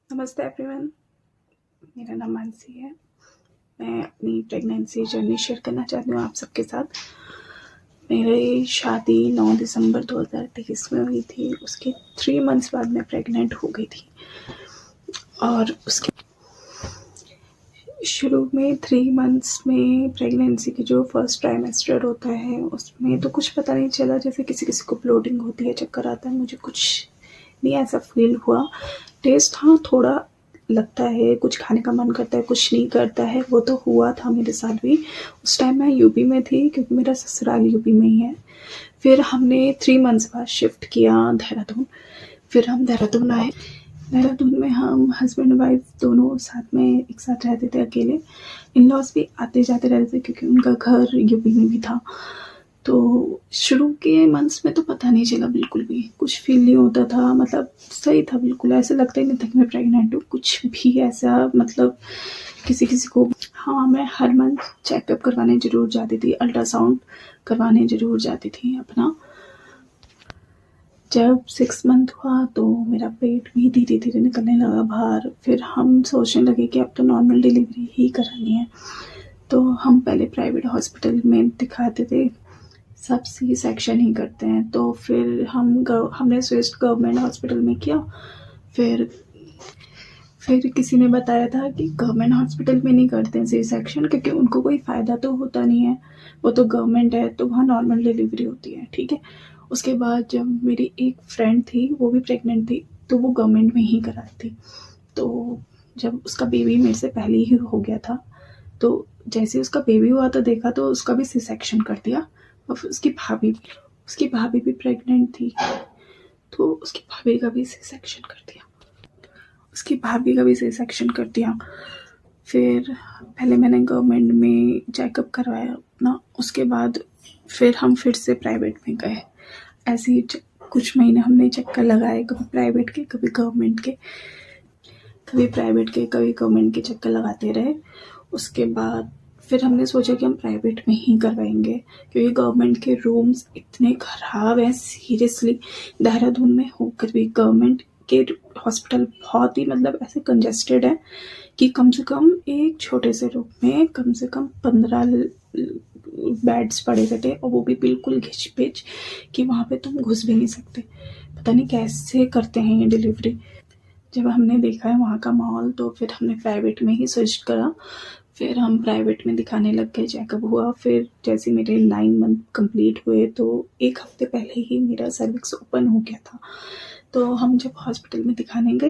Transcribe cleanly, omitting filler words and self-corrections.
नमस्ते एवरीवन, मेरा नाम मानसी है। मैं अपनी प्रेगनेंसी जर्नी शेयर करना चाहती हूँ आप सबके साथ। मेरी शादी 9 दिसंबर 2023 में हुई थी। उसके 3 मंथ्स बाद मैं प्रेग्नेंट हो गई थी। और उसके शुरू में 3 मंथ्स में प्रेगनेंसी की जो फर्स्ट ट्राइमेस्टर होता है उसमें तो कुछ पता नहीं चला। जैसे किसी किसी को ब्लोटिंग होती है, चक्कर आता है, मुझे कुछ नहीं ऐसा फील हुआ। टेस्ट हाँ थोड़ा लगता है, कुछ खाने का मन करता है, कुछ नहीं करता है, वो तो हुआ था मेरे साथ भी। उस टाइम मैं यूपी में थी क्योंकि मेरा ससुराल यूपी में ही है। फिर हमने 3 मंथ्स बाद शिफ्ट किया देहरादून। फिर हम देहरादून आए। देहरादून में हम हस्बैंड वाइफ दोनों साथ में एक साथ रहते थे अकेले। इन लॉज भी आते जाते रहते थे क्योंकि उनका घर यूपी में भी था। तो शुरू के मंथ्स में तो पता नहीं चला, बिल्कुल भी कुछ फील नहीं होता था। मतलब सही था, बिल्कुल ऐसा लगता ही नहीं था कि मैं प्रेग्नेंट हूँ, कुछ भी ऐसा। मतलब किसी किसी को हाँ, मैं हर मंथ चेकअप करवाने ज़रूर जाती थी, अल्ट्रासाउंड करवाने ज़रूर जाती थी अपना। जब 6 मंथ हुआ तो मेरा पेट भी धीरे धीरे निकलने लगा बाहर। फिर हम सोचने लगे कि अब तो नॉर्मल डिलीवरी ही करानी है। तो हम पहले प्राइवेट हॉस्पिटल में दिखाते थे, सब सी सेक्शन ही करते हैं। तो फिर हमने स्विच गवर्नमेंट हॉस्पिटल में किया। फिर किसी ने बताया था कि गवर्नमेंट हॉस्पिटल में नहीं करते हैं सी सेक्शन क्योंकि उनको कोई फ़ायदा तो होता नहीं है, वो तो गवर्नमेंट है, तो वहाँ नॉर्मल डिलीवरी होती है, ठीक है। उसके बाद जब मेरी एक फ्रेंड थी, वो भी प्रेग्नेंट थी, तो वो गवर्नमेंट में ही कराई थी। तो जब उसका बेबी मेरे से पहले ही हो गया था, तो जैसे उसका बेबी हुआ तो देखा तो उसका भी सी सेक्शन कर दिया। और फिर उसकी भाभी भी प्रेग्नेंट थी, तो उसकी भाभी का भी सी सेक्शन कर दिया। फिर पहले मैंने गवर्नमेंट में चेकअप करवाया अपना। उसके बाद फिर हम फिर से प्राइवेट में गए। ऐसे ही कुछ महीने हमने चक्कर लगाए, कभी प्राइवेट के कभी गवर्नमेंट के, कभी गवर्नमेंट के चक्कर लगाते रहे। उसके बाद फिर हमने सोचा कि हम प्राइवेट में ही करवाएंगे क्योंकि गवर्नमेंट के रूम्स इतने ख़राब हैं। सीरियसली, देहरादून में होकर भी गवर्नमेंट के हॉस्पिटल बहुत ही मतलब ऐसे कंजेस्टेड है कि कम से कम एक छोटे से रूम में कम से कम 15 बेड्स पड़े रहते और वो भी बिल्कुल घिच पिच कि वहाँ पे तुम घुस भी नहीं सकते। पता नहीं कैसे करते हैं ये डिलीवरी। जब हमने देखा है वहाँ का माहौल तो फिर हमने प्राइवेट में ही स्विच करा। फिर हम प्राइवेट में दिखाने लग गए, चेकअप हुआ। फिर जैसे मेरे 9 मंथ कंप्लीट हुए तो 1 हफ्ते पहले ही मेरा सर्विक्स ओपन हो गया था। तो हम जब हॉस्पिटल में दिखाने गए